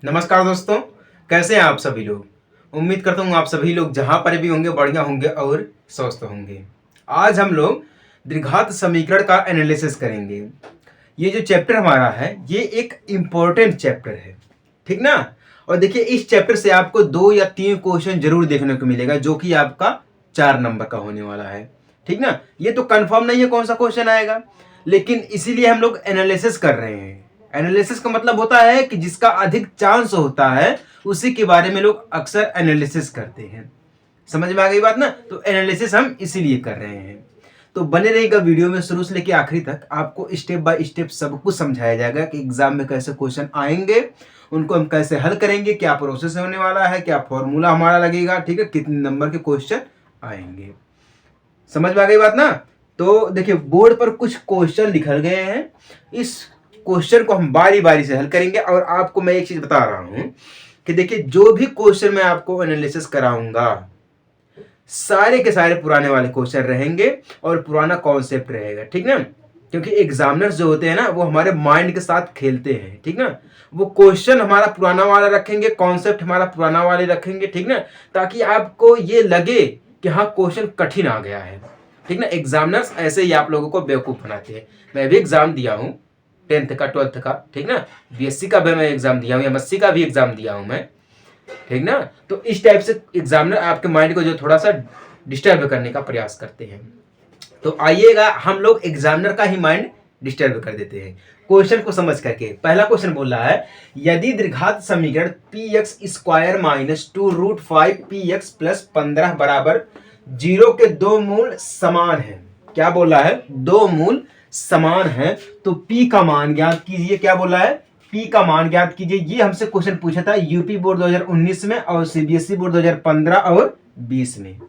नमस्कार दोस्तों, कैसे हैं आप सभी लोग। उम्मीद करता हूँ आप सभी लोग जहाँ पर भी होंगे बढ़िया होंगे और स्वस्थ होंगे। आज हम लोग द्विघात समीकरण का एनालिसिस करेंगे। ये जो चैप्टर हमारा है ये एक इम्पोर्टेंट चैप्टर है, ठीक ना। और देखिए इस चैप्टर से आपको 2 या 3 क्वेश्चन जरूर देखने को मिलेगा जो कि आपका 4 नंबर का होने वाला है, ठीक ना। ये तो कंफर्म नहीं है कौन सा क्वेश्चन आएगा, लेकिन इसीलिए हम लोग एनालिसिस कर रहे हैं। एनालिसिस का मतलब होता है कि जिसका अधिक चांस होता है उसी के बारे में लोग अक्सर एनालिसिस करते हैं। समझ में आ गई बात ना। तो एनालिसिस हम इसीलिए कर रहे हैं। तो बने रहेगा वीडियो में शुरू से लेकर आखिरी तक। आपको स्टेप बाय स्टेप सब कुछ समझाया जाएगा कि एग्जाम में कैसे क्वेश्चन आएंगे, उनको हम कैसे हल करेंगे, क्या प्रोसेस होने वाला है, क्या फॉर्मूला हमारा लगेगा, ठीक है, कितने नंबर के क्वेश्चन आएंगे। समझ में आ गई बात ना। तो देखिए बोर्ड पर कुछ क्वेश्चन लिखे गए हैं। इस क्वेश्चन को हम बारी बारी से हल करेंगे। और आपको मैं एक चीज बता रहा हूं कि देखिए जो भी क्वेश्चन मैं आपको एनालिसिस कराऊंगा सारे के सारे पुराने वाले क्वेश्चन रहेंगे और पुराना कॉन्सेप्ट रहेगा, ठीक ना। क्योंकि एग्जामिनर्स जो होते हैं ना वो हमारे माइंड के साथ खेलते हैं, ठीक ना। वो क्वेश्चन हमारा पुराना वाला रखेंगे, कॉन्सेप्ट हमारा पुराना वाले रखेंगे, ठीक ना, ताकि आपको ये लगे कि हाँ क्वेश्चन कठिन आ गया है, ठीक ना। एग्जामिनर्स ऐसे ही आप लोगों को बेवकूफ बनाते हैं। मैं भी एग्जाम दिया हूँ, 10th का 12th का, ठीक ना। बीएससी का भी मैं एग्जाम दिया हूँ, एमएससी का भी एग्जाम दिया हूँ मैं, ठीक ना। तो इस टाइप से एग्जामिनर आपके माइंड को जो थोड़ा सा डिस्टर्ब करने का प्रयास करते हैं। तो आइएगा हम लोग एग्जामिनर का ही माइंड डिस्टर्ब कर देते हैं क्वेश्चन को समझ करके। पहला क्वेश्चन बोल रहा है यदि द्विघात समीकरण P x square minus 2√5 P x plus 15 बराबर 0 के दो मूल समान है। क्या बोल रहा है, दो मूल समान है तो पी का मान ज्ञात कीजिए। क्या बोल रहा है, पी का मान ज्ञात कीजिए। ये हमसे क्वेश्चन पूछा था यूपी बोर्ड 2019 में और सीबीएसई बोर्ड 2015 और 20 में,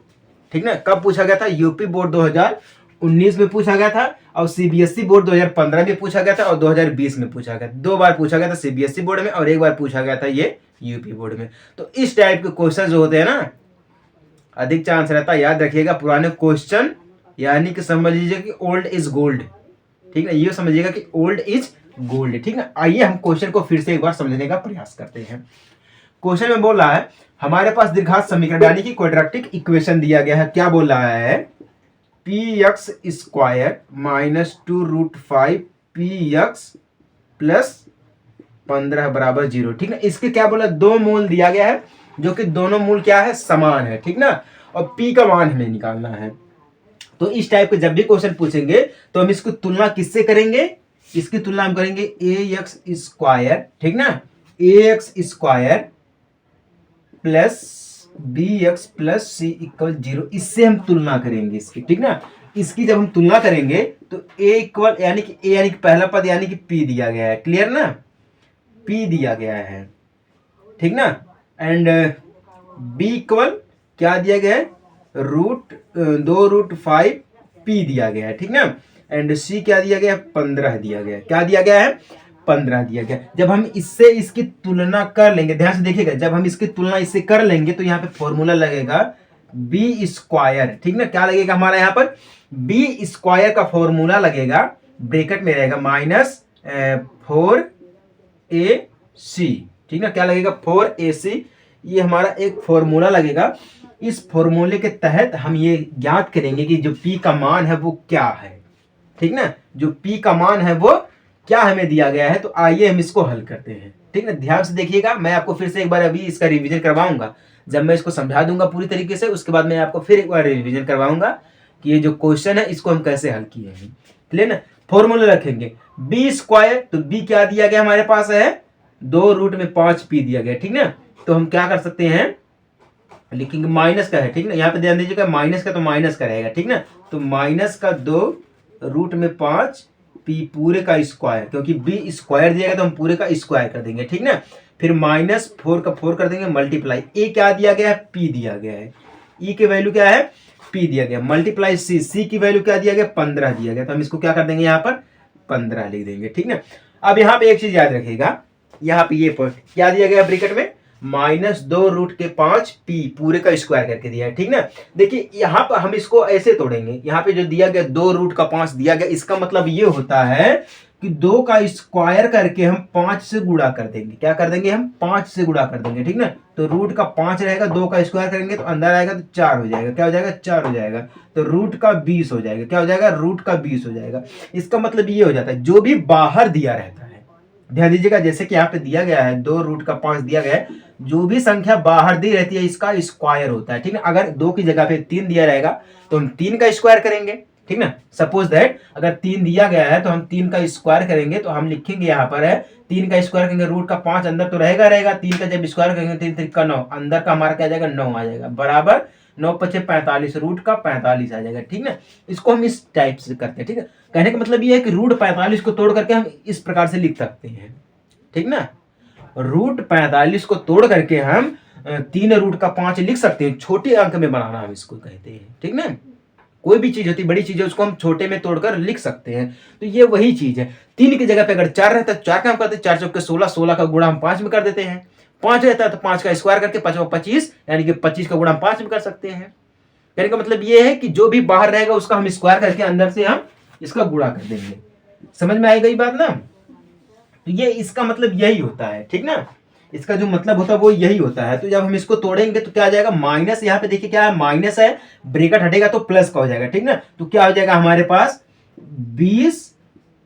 ठीक ना। कब पूछा गया था, यूपी बोर्ड 2019 में पूछा गया था और सीबीएसई बोर्ड 2015 में पूछा गया था और 2020 में पूछा गया। 2 बार पूछा गया था सीबीएसई बोर्ड में और 1 बार पूछा गया था ये यूपी बोर्ड में। तो इस टाइप के क्वेश्चन जो होते हैं ना अधिक चांस रहता है, याद रखिएगा पुराने क्वेश्चन, यानी कि समझ लीजिए कि ओल्ड इज गोल्ड, ठीक है। ये समझिएगा कि ओल्ड इज गोल्ड, ठीक है। आइए हम क्वेश्चन को फिर से एक बार समझने का प्रयास करते हैं। क्वेश्चन में बोल रहा है हमारे पास द्विघात समीकरण यानी कि क्वाड्रेटिक इक्वेशन दिया गया है। क्या बोल रहा है, P x square minus 2√5 P x plus 15 बराबर 0, ठीक ना। इसके क्या बोला, दो मूल दिया गया है जो कि दोनों मूल क्या है, समान है, ठीक ना। और पी का मान हमें निकालना है। तो इस टाइप के जब भी क्वेश्चन पूछेंगे तो हम इसको तुलना किससे करेंगे, इसकी तुलना हम करेंगे ए एक्स स्क्वायर, ठीक ना, A X square plus B X plus C equal 0। इससे हम तुलना करेंगे इसकी, ठीक ना। इसकी जब हम तुलना करेंगे तो ए इक्वल यानी कि ए यानी कि पहला पद यानी कि पी दिया गया है, क्लियर ना, पी दिया गया है, ठीक ना। एंड बी इक्वल क्या दिया गया है, 2√5 पी दिया गया है, ठीक ना। एंड सी क्या दिया गया है, 15 दिया गया है। क्या दिया गया है, 15 दिया गया। जब हम इससे इसकी तुलना कर लेंगे, ध्यान से देखिएगा, जब हम इसकी तुलना इससे कर लेंगे तो यहाँ पे फॉर्मूला लगेगा बी स्क्वायर, ठीक ना। क्या लगेगा हमारा यहाँ पर, बी स्क्वायर का फॉर्मूला लगेगा, ब्रैकेट में रहेगा -4ac, ठीक ना। क्या लगेगा, 4ac। ये हमारा एक फॉर्मूला लगेगा। इस फॉर्मूले के तहत हम ये ज्ञात करेंगे कि जो पी का मान है वो क्या है, ठीक ना। जो पी का मान है वो क्या हमें दिया गया है। तो आइए हम इसको हल करते हैं, ठीक ना। ध्यान से देखिएगा, मैं आपको फिर से एक बार अभी इसका रिवीजन करवाऊंगा। जब मैं इसको समझा दूंगा पूरी तरीके से उसके बाद मैं आपको फिर एक बार रिवीजन करवाऊंगा कि ये जो क्वेश्चन है इसको हम कैसे हल किए हैं, क्लियर ना। फॉर्मूला रखेंगे बी स्क्वायर, तो बी क्या दिया गया हमारे पास है, 2√5 पी दिया गया, ठीक ना। तो हम क्या कर सकते हैं, लिखेंगे माइनस का है, ठीक ना। यहाँ पे ध्यान दीजिएगा माइनस का तो माइनस का रहेगा, ठीक ना। तो माइनस का 2√5 पी पूरे का स्क्वायर, क्योंकि बी स्क्वायर दिया गया तो हम पूरे का स्क्वायर कर देंगे, ठीक ना। फिर -4 का 4 कर देंगे मल्टीप्लाई, ए क्या दिया गया है, पी दिया गया है, ई की वैल्यू क्या है, पी दिया गया, मल्टीप्लाई सी, सी की वैल्यू क्या दिया गया, 15 दिया गया। तो हम इसको क्या कर देंगे, यहाँ पर 15 लिख देंगे, ठीक ना। अब यहाँ पे एक चीज याद रखिएगा, यहाँ पे ये पॉइंट क्या दिया गया ब्रैकेट में, -2√5 पी पूरे का स्क्वायर करके दिया है, ठीक ना। देखिए यहाँ पर हम इसको ऐसे तोड़ेंगे, यहाँ पे जो दिया गया 2√5 दिया गया, इसका मतलब ये होता है कि 2 का स्क्वायर करके हम 5 से गुणा कर देंगे। क्या कर देंगे हम? 5 से गुणा कर देंगे, ठीक ना। तो रूट का 5 रहेगा, 2 का स्क्वायर करेंगे तो अंदर आएगा तो 4 हो जाएगा। क्या हो जाएगा? 4 हो जाएगा। तो रूट का 20 हो जाएगा। क्या हो जाएगा? रूट का 20 हो जाएगा। इसका मतलब ये हो जाता है जो भी बाहर दिया रहता है, ध्यान दीजिएगा, जैसे कि यहाँ पे दिया गया है 2 रूट का 5 दिया गया है, जो भी संख्या बाहर दी रहती है इसका स्क्वायर होता है, ठीक है। अगर 2 की जगह पे 3 दिया रहेगा तो हम 3 का स्क्वायर करेंगे, ठीक ना। सपोज दैट अगर 3 दिया गया है तो हम 3 का स्क्वायर करेंगे, तो हम लिखेंगे यहाँ पर है 3 का स्क्वायर करेंगे, रूट का 5 अंदर तो रहेगा, 3 का जब स्क्वायर करेंगे 3 3 का 9, अंदर का हमारा क्या आ जाएगा? 9 आ जाएगा, बराबर 9 पचे 45, रूट का 45 आ जाएगा, ठीक ना। इसको हम इस टाइप से करते हैं, ठीक है। कहने का मतलब ये है कि रूट 45 को तोड़ करके हम इस प्रकार से लिख सकते हैं, ठीक ना। रूट 45 को तोड़ करके हम 3 रूट का 5 लिख सकते हैं। छोटे अंक में बनाना हम इसको कहते हैं, ठीक ना। कोई भी चीज होती है, बड़ी चीज है, उसको हम छोटे में तोड़कर लिख सकते हैं। तो ये वही चीज है। 3 की जगह पे अगर 4 रहता है 4 का हम करते हैं, 4 चौके 16, 16 का गुणा हम 5 में कर देते हैं। 5 रहता है तो 5 का स्क्वायर करके 5 25, यानी कि 25 का गुणा हम 5 में कर सकते हैं। कहने का मतलब ये है कि जो भी बाहर रहेगा उसका हम स्क्वायर करके अंदर से हम इसका गुणा कर देंगे। समझ में आएगा ये बात ना। तो ये इसका मतलब यही होता है, ठीक ना। इसका जो मतलब होता है वो यही होता है। तो जब हम इसको तोड़ेंगे तो क्या आ जाएगा? माइनस, यहाँ पे देखिए क्या है? माइनस है, ब्रैकेट हटेगा तो प्लस का हो जाएगा, ठीक ना। तो क्या हो जाएगा हमारे पास? 20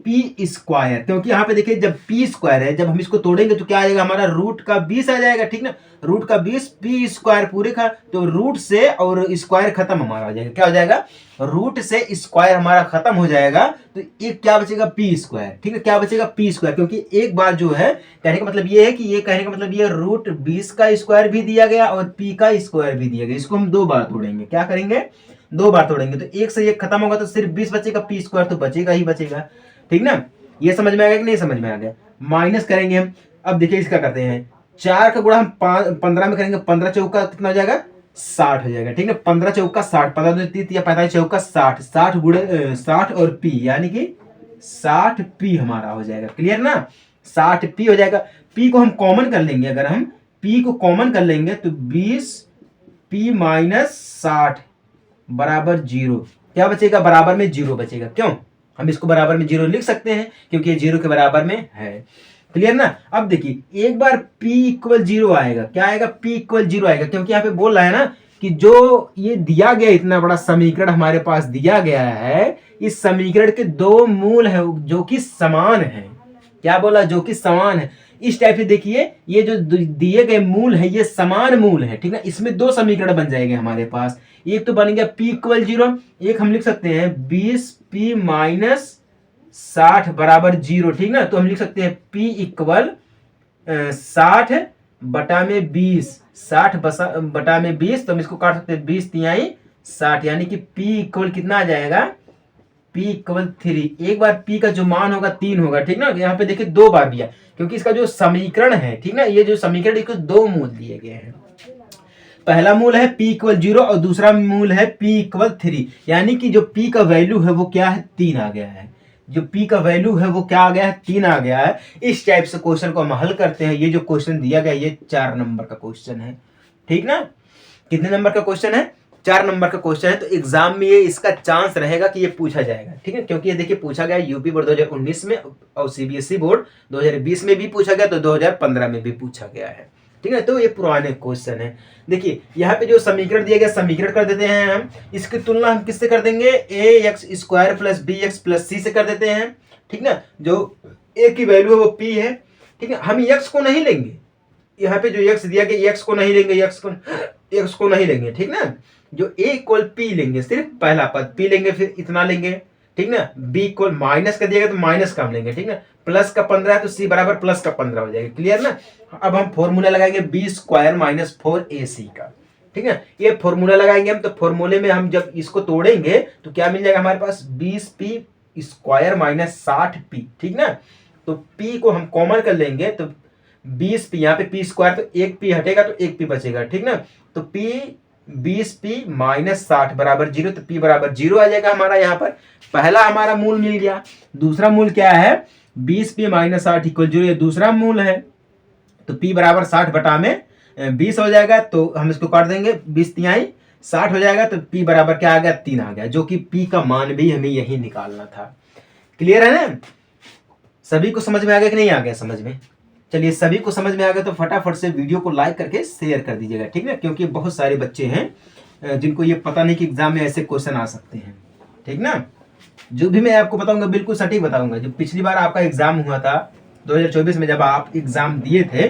पी स्क्वायर, क्योंकि यहाँ पे देखिए जब पी स्क्वायर है, जब हम इसको तोड़ेंगे तो क्या आ जाएगा हमारा? रूट का 20 आ जाएगा, ठीक ना। रूट का 20 पी स्क्वायर पूरे का, तो रूट से और स्क्वायर खत्म हमारा हो जाएगा। क्या हो जाएगा? रूट से स्क्वायर हमारा खत्म हो जाएगा, तो एक क्या बचेगा? पी स्क्वायर, ठीक है। क्या बचेगा? पी स्क्वायर, क्योंकि एक बार जो है, कहने का मतलब ये है कि ये कहने का मतलब ये रूट 20 का स्क्वायर भी दिया गया और पी का स्क्वायर भी दिया गया। इसको हम 2 बार तोड़ेंगे। क्या करेंगे? 2 बार तोड़ेंगे, तो एक से एक खत्म होगा तो सिर्फ 20 बचेगा, पी स्क्वायर तो बचेगा ही बचेगा, ठीक ना। ये समझ में आ गया कि नहीं समझ में आ गया? माइनस करेंगे हम। अब देखिए इसका करते हैं, 4 का गुणा हम 15 में करेंगे, 15 चौका कितना हो जाएगा? 60 हो जाएगा, ठीक है। 15 चौका 60, 15 30 या 45 चौका 60, 60 गुणे 60 और पी, यानी कि 60 पी हमारा हो जाएगा। क्लियर ना? 60 पी हो जाएगा। पी को हम कॉमन कर लेंगे, अगर हम पी को कॉमन कर लेंगे तो 20 पी माइनस 60 बराबर 0। क्या बचेगा? बराबर में 0 बचेगा। क्यों? हम इसको बराबर में 0 लिख सकते हैं क्योंकि ये 0 के बराबर में है। क्लियर ना? अब देखिए एक बार p इक्वल 0 आएगा। क्या आएगा? p इक्वल 0 आएगा, क्योंकि यहाँ पे बोल रहा है ना कि जो ये दिया गया इतना बड़ा समीकरण हमारे पास दिया गया है, इस समीकरण के 2 मूल है जो कि समान है। क्या बोला? जो कि समान है। इस टाइप से देखिए ये जो दिए गए मूल है ये समान मूल है, ठीक है। इसमें 2 समीकरण बन जाएंगे हमारे पास। एक तो बन गया p इक्वल 0, एक हम लिख सकते हैं 20 p माइनस 60 बराबर 0, ठीक ना। तो हम लिख सकते हैं p इक्वल 60 बटा में 20, 60 बटा में 20, तो हम इसको काट सकते हैं 20 तिहाई 60, यानी कि p इक्वल कितना आ जाएगा? p equal 3। एक बार p का जो मान होगा 3 होगा, ठीक ना। यहाँ पे देखिए 2 बार दिया, क्योंकि इसका जो समीकरण है, ठीक ना, ये जो समीकरण इसको 2 मूल दिए गए हैं। पहला मूल है p इक्वल 0 और दूसरा मूल है p इक्वल 3, यानी कि जो p का वैल्यू है वो क्या है? 3 आ गया है। जो p का वैल्यू है वो क्या आ गया है? 3 आ गया है। इस टाइप से क्वेश्चन को हम हल करते हैं। ये जो क्वेश्चन दिया गया ये 4 नंबर का क्वेश्चन है, ठीक ना। कितने नंबर का क्वेश्चन है? 4 नंबर का क्वेश्चन है। तो एग्जाम में ये इसका चांस रहेगा कि ये पूछा जाएगा, ठीक है, क्योंकि ये देखिए पूछा गया यूपी बोर्ड 2019 में और सीबीएसई बोर्ड 2020 में भी पूछा गया, तो 2015 में भी पूछा गया है, ठीक है। तो ये पुराने क्वेश्चन है। देखिए यहाँ पे जो समीकरण दिया गया, समीकरण कर देते हैं हम। इसकी तुलना हम किससे कर देंगे? A X square plus B X plus C से कर देते हैं, ठीक ना। जो ए की वैल्यू है वो पी है, ठीक है। हम एक्स को नहीं लेंगे, यहाँ पे जो एक्स दिया गया एक्स को नहीं लेंगे, एक्स को नहीं लेंगे, ठीक ना। जो ए इक्वल पी लेंगे, सिर्फ पहला पद पी लेंगे, फिर इतना लेंगे, ठीक ना। बी इक्वल माइनस का दिया गया तो माइनस का हम लेंगे, ठीक ना। प्लस का 15 है तो सी बराबर प्लस का 15 हो जाएगा। क्लियर ना? अब हम फॉर्मूला लगाएंगे बी स्क्वायर माइनस 4ac का, ठीक है। ये फॉर्मूला लगाएंगे हम, तो फॉर्मूले में हम जब इसको तोड़ेंगे तो क्या मिल जाएगा हमारे पास? 20p स्क्वायर माइनस 60p, ठीक ना। तो p को हम कॉमन कर लेंगे तो 20p, यहाँ पे p स्क्वायर तो एक p हटेगा तो एक p बचेगा, ठीक ना। तो p 20p माइनस 60 बराबर 0, तो p बराबर 0 आ जाएगा हमारा। यहाँ पर पहला हमारा मूल मिल गया। दूसरा मूल क्या है? 20p माइनस 60 इक्वल 0, ये दूसरा मूल है। तो p बराबर 60 बटा में 20 हो जाएगा, तो हम इसको काट देंगे, 20 तिहाई 60 हो जाएगा, तो p बराबर क्या आ गया? 3 आ गया, जो कि p का मान भी हमें यही निकालना था। क्लियर है ना? सभी को समझ में आ गया कि नहीं आ गया समझ में? चलिए, सभी को समझ में आ गया तो फटाफट से वीडियो को लाइक करके शेयर कर दीजिएगा, ठीक ना, क्योंकि बहुत सारे बच्चे हैं जिनको ये पता नहीं कि एग्जाम में ऐसे क्वेश्चन आ सकते हैं, ठीक ना। जो भी मैं आपको बताऊंगा बिल्कुल सटीक बताऊंगा। जब पिछली बार आपका एग्जाम हुआ था 2024 में, जब आप एग्जाम दिए थे,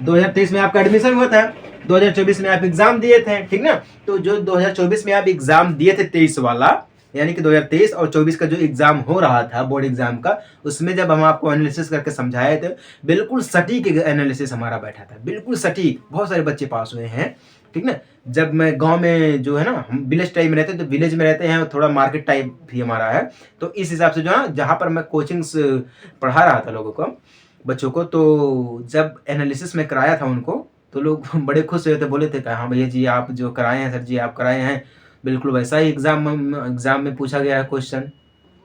2023 में आपका एडमिशन हुआ था, 2024 में आप एग्जाम दिए थे, ठीक ना। तो जो 2024 में आप एग्जाम दिए थे 23 वाला, यानी कि 2023 और 24 का जो एग्जाम हो रहा था बोर्ड एग्जाम का, उसमें जब हम आपको एनालिसिस करके समझाए थे, बिल्कुल सटीक एनालिसिस हमारा बैठा था, बिल्कुल सटीक। बहुत सारे बच्चे पास हुए हैं, ठीक ना। जब मैं गांव में जो है ना, हम विलेज टाइप में रहते हैं, तो विलेज में रहते हैं, थोड़ा मार्केट टाइप भी हमारा है, तो इस हिसाब से जो है, जहाँ पर मैं कोचिंग्स पढ़ा रहा था लोगों को, बच्चों को, तो जब एनालिसिस में कराया था उनको, तो लोग बड़े खुश हुए थे, बोले थे कि हाँ भैया जी आप जो कराए हैं, सर जी आप कराए हैं, बिल्कुल वैसा ही एग्जाम में पूछा गया है क्वेश्चन,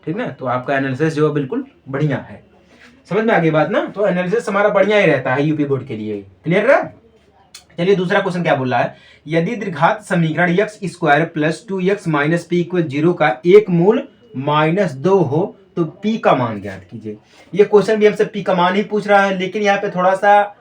ठीक ना। तो आपका एनालिसिस जो है बिल्कुल बढ़िया है। समझ में आ गई बात ना? तो एनालिसिस हमारा बढ़िया ही रहता है यूपी बोर्ड के लिए। क्लियर है? चलिए, दूसरा क्वेश्चन क्या बोल रहा है, यदि द्विघात समीकरण x square plus 2x minus P equal 0 का एक मूल -2 हो तो p का मान ज्ञात कीजिए। ये क्वेश्चन भी हमसे p का मान ही पूछ रहा है, लेकिन यहाँ पे थोड़ा सा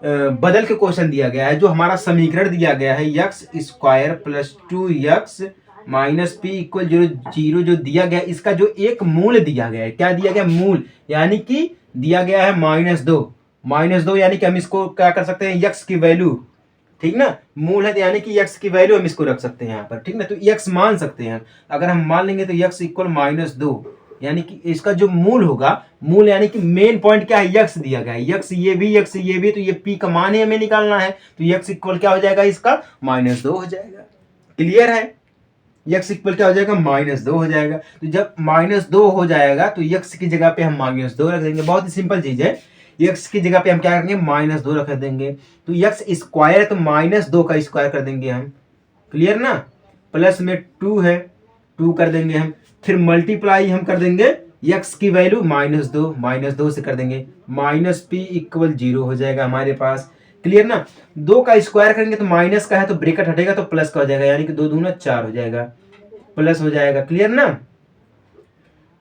बदल के क्वेश्चन दिया गया है। जो हमारा समीकरण दिया गया है x square plus 2x minus P equal 0 जो दिया गया, इसका जो एक मूल दिया गया है, क्या दिया गया? मूल, यानी कि दिया गया है -2, यानी कि हम इसको क्या कर सकते हैं, x की वैल्यू, ठीक ना, मूल है तो यानी कि x की वैल्यू हम इसको रख सकते हैं यहाँ पर, ठीक ना। तो x मान सकते हैं, अगर हम मान लेंगे तो x इक्वल -2, यानी कि इसका जो मूल होगा, मूल यानी कि मेन पॉइंट क्या है, x दिया गया है, x ये भी, तो ये p का मान ही हमें निकालना है, तो x इक्वल क्या हो जाएगा, इसका -2 हो जाएगा। क्लियर है? x इक्वल क्या हो जाएगा, -2 हो जाएगा। तो जब -2 हो जाएगा तो x की जगह पे हम -2 रख देंगे। बहुत ही सिंपल चीज है, x की जगह पे हम क्या करेंगे, -2 रख देंगे। तो x स्क्वायर है तो -2 का स्क्वायर कर देंगे हम। क्लियर ना? प्लस में 2 है, 2 कर देंगे हम, फिर मल्टीप्लाई हम कर देंगे x की वैल्यू -2 से कर देंगे, -p इक्वल 0 हो जाएगा हमारे पास। क्लियर ना? 2 का स्क्वायर करेंगे तो माइनस का है तो ब्रेकेट हटेगा तो प्लस का हो जाएगा, यानी कि 2 दूना 4 हो जाएगा, प्लस हो जाएगा। क्लियर ना?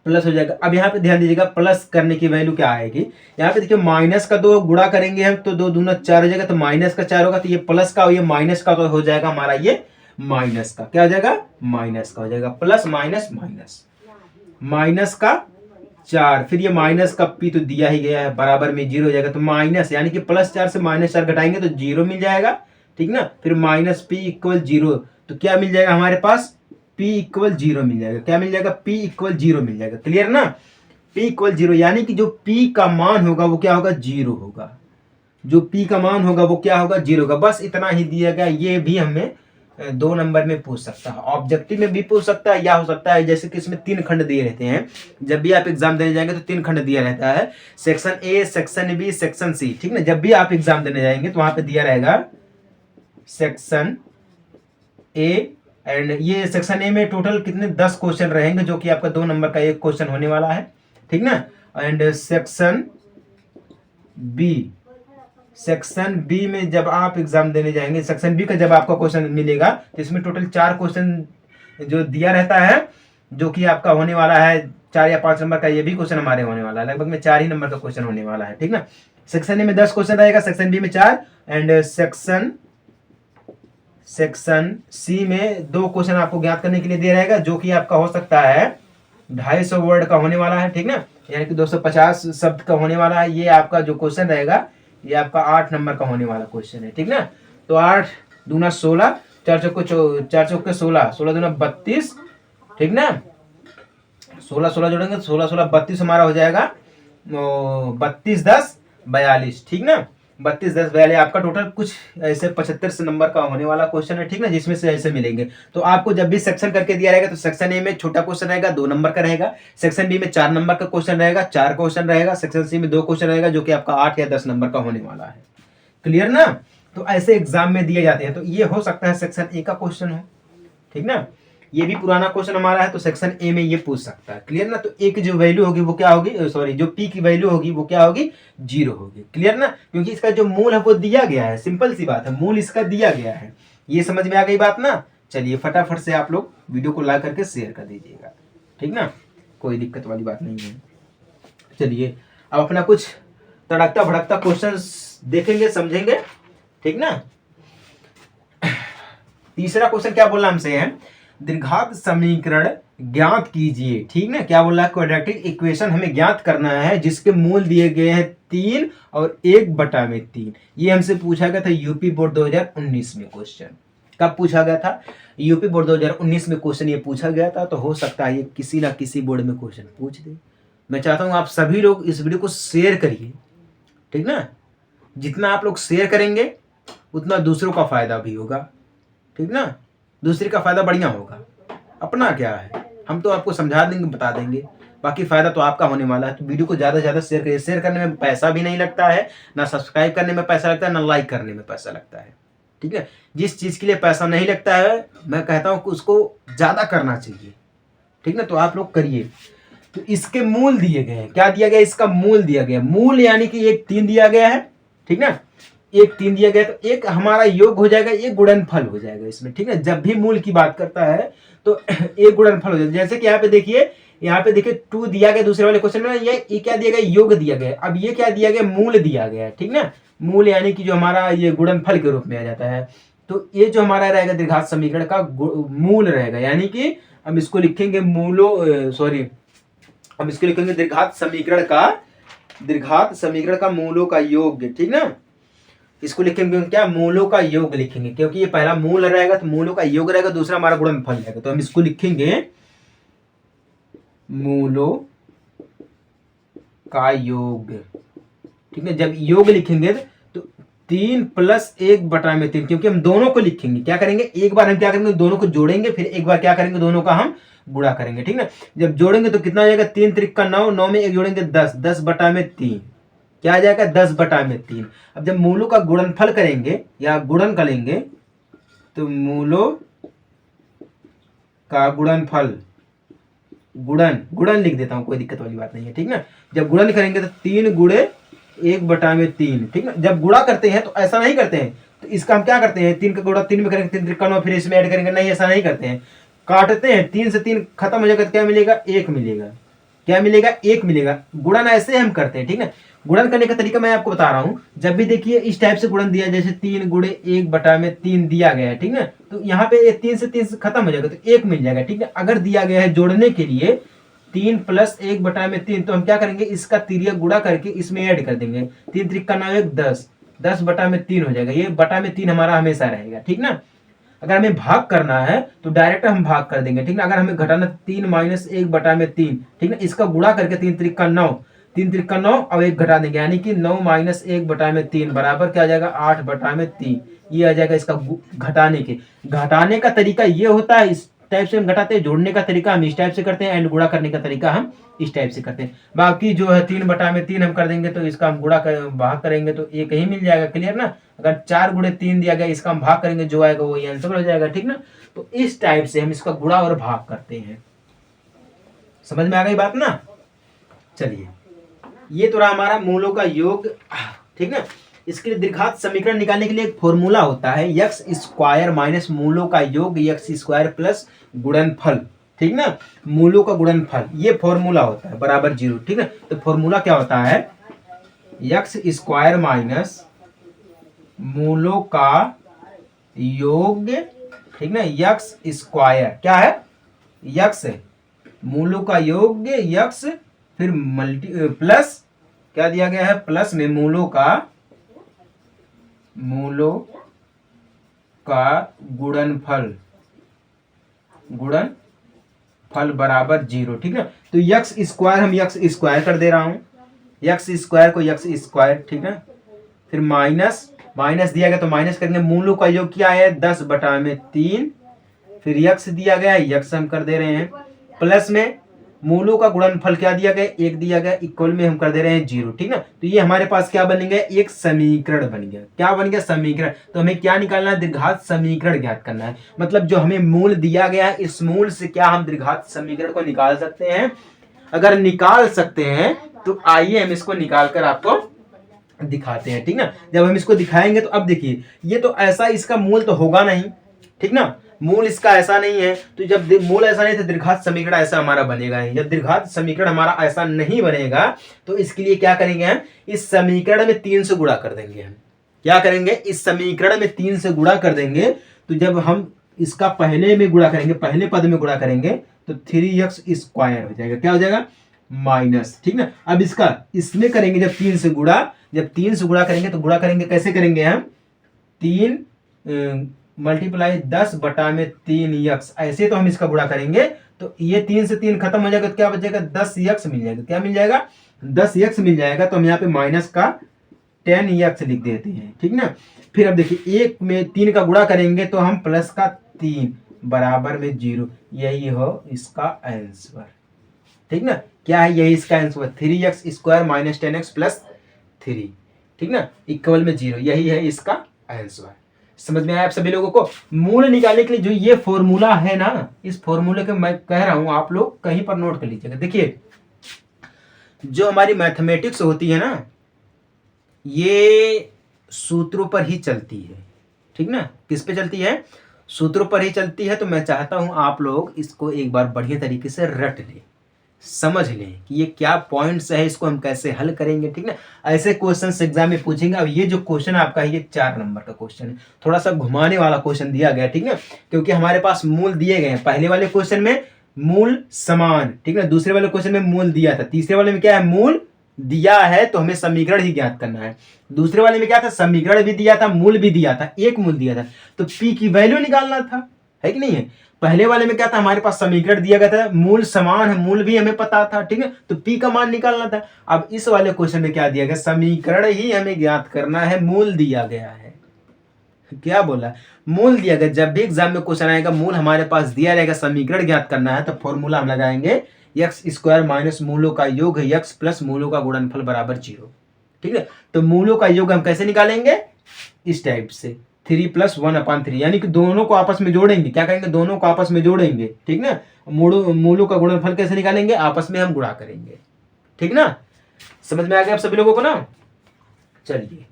प्लस हो जाएगा। अब यहाँ पे ध्यान दीजिएगा, प्लस करने की वैल्यू क्या आएगी, यहाँ पे देखिए माइनस का 2 गुणा करेंगे हम तो 2 दूना 4 हो जाएगा, तो माइनस का 4 होगा, तो ये प्लस का और ये माइनस का तो हो जाएगा हमारा, ये माइनस का क्या हो जाएगा, माइनस का हो जाएगा, प्लस माइनस माइनस, माइनस का 4, फिर ये माइनस का p तो दिया ही गया है, बराबर में 0 हो जाएगा, तो माइनस यानी कि +4 से -4 घटाएंगे तो 0 मिल जाएगा, ठीक ना। फिर -p इक्वल 0, तो क्या मिल जाएगा हमारे पास, p इक्वल 0 मिल जाएगा। क्या मिल जाएगा, p इक्वल 0 मिल जाएगा। क्लियर ना? p इक्वल 0 यानी कि जो p का मान होगा वो क्या होगा, 0 होगा। जो p का मान होगा वो क्या होगा, 0 होगा। बस इतना ही दिया गया। ये भी हमें 2 नंबर में पूछ सकता है, ऑब्जेक्टिव में भी पूछ सकता है, या हो सकता है जैसे कि इसमें 3 खंड दिए रहते हैं, जब भी आप एग्जाम देने जाएंगे तो 3 खंड दिया रहता है, section A, section B, section C, ठीक ना। जब भी आप एग्जाम देने जाएंगे तो वहां पे दिया रहेगा सेक्शन ए, एंड ये सेक्शन ए में टोटल कितने 10 क्वेश्चन रहेंगे, जो कि आपका 2 नंबर का एक क्वेश्चन होने वाला है, ठीक ना। एंड सेक्शन बी में जब आप एग्जाम देने जाएंगे, सेक्शन बी का जब आपका क्वेश्चन मिलेगा तो इसमें टोटल 4 क्वेश्चन जो दिया रहता है, जो कि आपका होने वाला है 4 या 5 नंबर का, ये भी क्वेश्चन हमारे होने वाला है, लगभग में 4 ही नंबर का क्वेश्चन होने वाला है, ठीक ना। सेक्शन ए में 10 क्वेश्चन रहेगा, सेक्शन बी में 4, एंड सेक्शन सी में 2 क्वेश्चन आपको ज्ञात करने के लिए दिया रहेगा, जो कि आपका हो सकता है 250 वर्ड का होने वाला है, ठीक ना, यानी कि 250 शब्द का होने वाला है। ये आपका जो क्वेश्चन रहेगा ये आपका 8 नंबर का होने वाला क्वेश्चन है, ठीक ना। तो 8 दूना 16, 4 चौके 16, 16 दूना 32, ठीक ना, 16 16 जोड़ेंगे तो 16 16 32 हमारा हो जाएगा, 32 10 42, ठीक ना। 32 10 42 आपका टोटल कुछ ऐसे 75 नंबर का होने वाला क्वेश्चन है, ठीक ना, जिसमें से ऐसे मिलेंगे। तो आपको जब भी सेक्शन करके दिया रहेगा तो सेक्शन ए में छोटा क्वेश्चन रहेगा 2 नंबर का रहेगा, सेक्शन बी में 4 नंबर का क्वेश्चन रहेगा, 4 क्वेश्चन रहेगा, सेक्शन सी में 2 क्वेश्चन रहेगा, जो कि आपका 8 या 10 नंबर का होने वाला है। क्लियर ना? तो ऐसे एग्जाम में दिए जाते हैं। तो ये हो सकता है सेक्शन ए का क्वेश्चन हो, ठीक ना। ये भी पुराना क्वेश्चन हमारा है, तो सेक्शन ए में ये पूछ सकता है। क्लियर ना? तो ए की जो वैल्यू होगी वो क्या होगी, सॉरी, जो पी की वैल्यू होगी वो क्या होगी, 0 होगी। क्लियर ना? क्योंकि इसका जो मूल है वो दिया गया है, सिंपल सी बात है, मूल इसका दिया गया है। ये समझ में आ गई बात ना? चलिए फटाफट से आप लोग वीडियो को लाइक करके शेयर कर दीजिएगा, ठीक ना, कोई दिक्कत वाली बात नहीं है। चलिए अब अपना कुछ तड़कता भड़कता क्वेश्चन देखेंगे, समझेंगे, ठीक ना। तीसरा क्वेश्चन क्या बोला हमसे है, द्विघात समीकरण ज्ञात कीजिए, ठीक ना। क्या बोला, क्वाड्रेटिक इक्वेशन हमें ज्ञात करना है जिसके मूल दिए गए हैं 3 और 1/3। ये हमसे पूछा गया था यूपी बोर्ड 2019 में क्वेश्चन। कब पूछा गया था, यूपी बोर्ड 2019 में क्वेश्चन ये पूछा गया था। तो हो सकता है ये किसी ना किसी बोर्ड में क्वेश्चन पूछ दे। मैं चाहता हूँ आप सभी लोग इस वीडियो को शेयर करिए, ठीक ना। जितना आप लोग शेयर करेंगे उतना दूसरों का फायदा भी होगा, ठीक ना। दूसरे का फायदा बढ़िया होगा, अपना क्या है, हम तो आपको समझा देंगे, बता देंगे, बाकी फायदा तो आपका होने वाला है। तो वीडियो को ज़्यादा से ज़्यादा शेयर करिए। शेयर करने में पैसा भी नहीं लगता है, ना सब्सक्राइब करने में पैसा लगता है, ना लाइक करने में पैसा लगता है, ठीक है। जिस चीज़ के लिए पैसा नहीं लगता है मैं कहता हूँ कि उसको ज़्यादा करना चाहिए, ठीक ना। तो आप लोग करिए। तो इसके मूल दिए गए हैं, क्या दिया गया, इसका मूल दिया गया, मूल यानी कि 1 3 दिया गया है, ठीक ना। 1 3 दिया गया तो एक हमारा योग हो जाएगा, एक गुणनफल हो जाएगा इसमें, ठीक है। जब भी मूल की बात करता है तो एक गुणनफल हो जाएगा। जैसे कि यहाँ पे देखिए 2 दिया गया दूसरे वाले क्वेश्चन में, ये क्या दिया गया, योग दिया गया। अब ये क्या दिया गया, मूल दिया गया, ठीक ना। मूल यानी कि जो हमारा ये गुणनफल के रूप में आ जाता है। तो ये जो हमारा रहेगा द्विघात समीकरण का मूल रहेगा, यानी कि हम इसको लिखेंगे हम इसको लिखेंगे द्विघात समीकरण का मूलों का योग, ठीक ना। इसको लिखेंगे क्या, मूलों का योग लिखेंगे, क्योंकि ये पहला मूल रहेगा तो मूलों का योग रहेगा, दूसरा हमारा गुणनफल रहेगा। तो हम इसको लिखेंगे मूलों का योग, ठीक है। जब योग लिखेंगे तो 3 + 1/3, क्योंकि हम दोनों को लिखेंगे, क्या करेंगे, एक बार हम क्या करेंगे, दोनों को जोड़ेंगे, फिर एक बार क्या करेंगे, दोनों का हम गुणा करेंगे, ठीक ना। जब जोड़ेंगे तो कितना आ जाएगा, 3 × 3 = 9, 9 में 1 जोड़ेंगे 10, 10/3, क्या आ जाएगा, 10/3। अब जब मूलों का गुणनफल करेंगे या गुणन करेंगे तो मूलों का गुणनफल, गुणन लिख देता हूं, कोई दिक्कत वाली बात नहीं है, ठीक ना। जब गुणन करेंगे तो 3 × 1/3, ठीक ना। जब गुणा करते हैं तो ऐसा नहीं करते हैं, तो इसका हम क्या करते हैं, 3 का गुणा 3 में करेंगे, 3 × 3 = 9, फिर इसमें ऐड करेंगे, नहीं ऐसा नहीं करते हैं, काटते हैं, 3 से 3 खत्म हो जाएगा तो क्या मिलेगा, 1 मिलेगा, क्या मिलेगा, 1 मिलेगा। गुणन ऐसे हम करते हैं, ठीक ना। गुणन करने का तरीका मैं आपको बता रहा हूं। जब भी देखिए इस टाइप से गुणन दिया, जैसे 3 × 1/3 दिया गया है, ठीक ना। तो यहाँ पे 3 से 3 खत्म हो जाएगा तो 1 मिल जाएगा, ठीक है। अगर दिया गया है जोड़ने के लिए 3 + 1/3, तो हम क्या करेंगे, इसका तिर्यक गुणा करके इसमें ऐड कर देंगे, 3 × 3 = 9, 10, 10/3 हो जाएगा। ये /3 हमारा हमेशा रहेगा, ठीक ना। अगर हमें भाग करना है तो डायरेक्ट हम भाग कर देंगे, ठीक ना। अगर हमें घटाना 3 - 1/3, ठीक ना, इसका गुणा करके 3 × 3 = 9, 3 × 3 = 9 और 1 घटा देंगे, यानी कि 9 - 1/3 बराबर क्या आ जाएगा, 8/3। ये आ जाएगा इसका घटाने का तरीका ये होता है, इस टाइप से हम घटाते हैं। जोड़ने का तरीका हम इस टाइप से करते हैं, एंड गुणा करने का तरीका हम इस टाइप से करते हैं। बाकी जो है 3/3 हम कर देंगे तो इसका हम भाग करेंगे तो 1 ही मिल जाएगा, क्लियर ना। अगर 4 × 3 दिया गया, इसका हम भाग करेंगे, जो आएगा वही आंसर हो जाएगा, ठीक ना। तो इस टाइप से हम इसका गुणा और भाग करते हैं। समझ में आ गई बात ना। चलिए, ये तो रहा हमारा मूलों का योग, ठीक ना। इसके लिए द्विघात समीकरण निकालने के लिए एक फॉर्मूला होता है, x² - मूलों का योग x² प्लस गुणनफल, ठीक ना। मूलों का गुणनफल, ये फॉर्मूला होता है, बराबर 0, ठीक है। तो फॉर्मूला क्या होता है, x² - मूलों का योग, ठीक ना। x² क्या है, x है, मूलों का योग x, फिर प्लस क्या दिया गया है, प्लस में मूलों का गुणनफल बराबर 0, ठीक है। तो x² हम x² कर दे रहा हूं, x² को x², ठीक है। फिर माइनस दिया गया तो माइनस करेंगे, मूलों का योग क्या है, 10/3, फिर x दिया गया है, x हम कर दे रहे हैं, प्लस में मूलों का गुणनफल क्या दिया गया, 1 दिया गया, इक्वल में हम कर दे रहे हैं 0, ठीक ना। तो ये हमारे पास क्या बन गया, एक समीकरण बन गया। क्या बन गया, समीकरण। तो हमें क्या निकालना है, द्विघात समीकरण ज्ञात करना है। मतलब जो हमें मूल दिया गया है, इस मूल से क्या हम द्विघात समीकरण को निकाल सकते हैं। अगर निकाल सकते हैं तो आइए हम इसको निकाल कर आपको दिखाते हैं, ठीक ना। जब हम इसको दिखाएंगे तो अब देखिए, ये तो ऐसा इसका मूल तो होगा नहीं, ठीक ना। मूल इसका ऐसा नहीं है, तो जब मूल ऐसा नहीं तो दीर्घात समीकरण ऐसा हमारा बनेगा नहीं। जब दीर्घात समीकरण हमारा ऐसा नहीं बनेगा तो इसके लिए क्या करेंगे हम, इस समीकरण में 3 से गुणा कर देंगे। हम क्या करेंगे, इस समीकरण में 3 से गुणा कर देंगे। तो जब हम इसका पहले में गुणा करेंगे, पहले पद में गुणा करेंगे तो 3x स्क्वायर हो जाएगा। क्या हो जाएगा, माइनस, ठीक ना। अब इसका इसमें करेंगे जब 3 से गुणा, जब 3 से गुणा करेंगे तो गुणा करेंगे कैसे करेंगे हम, 3 मल्टीप्लाई 10 बटा में 3x, ऐसे तो हम इसका गुणा करेंगे तो ये 3 से 3 खत्म हो जाएगा तो क्या बचेगा, 10x मिल जाएगा। क्या मिल जाएगा, 10x मिल जाएगा। तो हम यहाँ पे माइनस का 10x लिख देते हैं, ठीक ना। फिर अब देखिए 1 में 3 का गुणा करेंगे तो हम प्लस का 3 बराबर में 0, यही हो इसका आंसर, ठीक ना। क्या है, यही इसका answer, 3x square minus 10x plus 3, ठीक ना, इक्वल में 0, यही है इसका आंसर। समझ में आया आप सभी लोगों को। मूल निकालने के लिए जो ये फॉर्मूला है ना, इस फॉर्मूले को मैं कह रहा हूं आप लोग कहीं पर नोट कर लीजिएगा। देखिए जो हमारी मैथमेटिक्स होती है ना, ये सूत्रों पर ही चलती है, ठीक ना। किस पे चलती है, सूत्रों पर ही चलती है। तो मैं चाहता हूं आप लोग इसको एक बार बढ़िया तरीके से रट लें, समझ लें कि ये क्या पॉइंट्स है, इसको हम कैसे हल करेंगे, ठीक ना। ऐसे क्वेश्चंस एग्जाम में पूछेंगे। अब ये जो क्वेश्चन आपका है ये 4 नंबर का क्वेश्चन है, थोड़ा सा घुमाने वाला क्वेश्चन दिया गया, ठीक ना, क्योंकि हमारे पास मूल दिए गए हैं। पहले वाले क्वेश्चन में मूल समान, ठीक ना, दूसरे वाले क्वेश्चन में मूल दिया था, तीसरे वाले में क्या है, मूल दिया है तो हमें समीकरण ही ज्ञात करना है। दूसरे वाले में क्या था, समीकरण भी दिया था, मूल भी दिया था, एक मूल दिया था, तो पी की वैल्यू निकालना था, है कि नहीं है। पहले वाले में क्या था, हमारे पास समीकरण दिया गया था, मूल समान है, मूल भी हमें पता था, ठीक है, तो पी का मान निकालना था। अब इस वाले क्वेश्चन में क्या दिया गया, समीकरण ही हमें ज्ञात करना है, मूल दिया गया है। क्या बोला, मूल दिया गया। जब भी एग्जाम में क्वेश्चन आएगा मूल हमारे पास दिया रहेगा, समीकरण ज्ञात करना है, तो फॉर्मूला हम लगाएंगे एक्स स्क्वायर माइनस मूलों का योग है एक्स प्लस मूलों का गुणनफल बराबर 0, ठीक है। तो मूलों का योग हम कैसे निकालेंगे, इस टाइप से 3 + 1/3, यानी कि दोनों को आपस में जोड़ेंगे। क्या करेंगे, दोनों को आपस में जोड़ेंगे, ठीक ना। मूलों का गुणनफल कैसे निकालेंगे, आपस में हम गुणा करेंगे, ठीक ना। समझ में आ गया आप सभी लोगों को ना। चलिए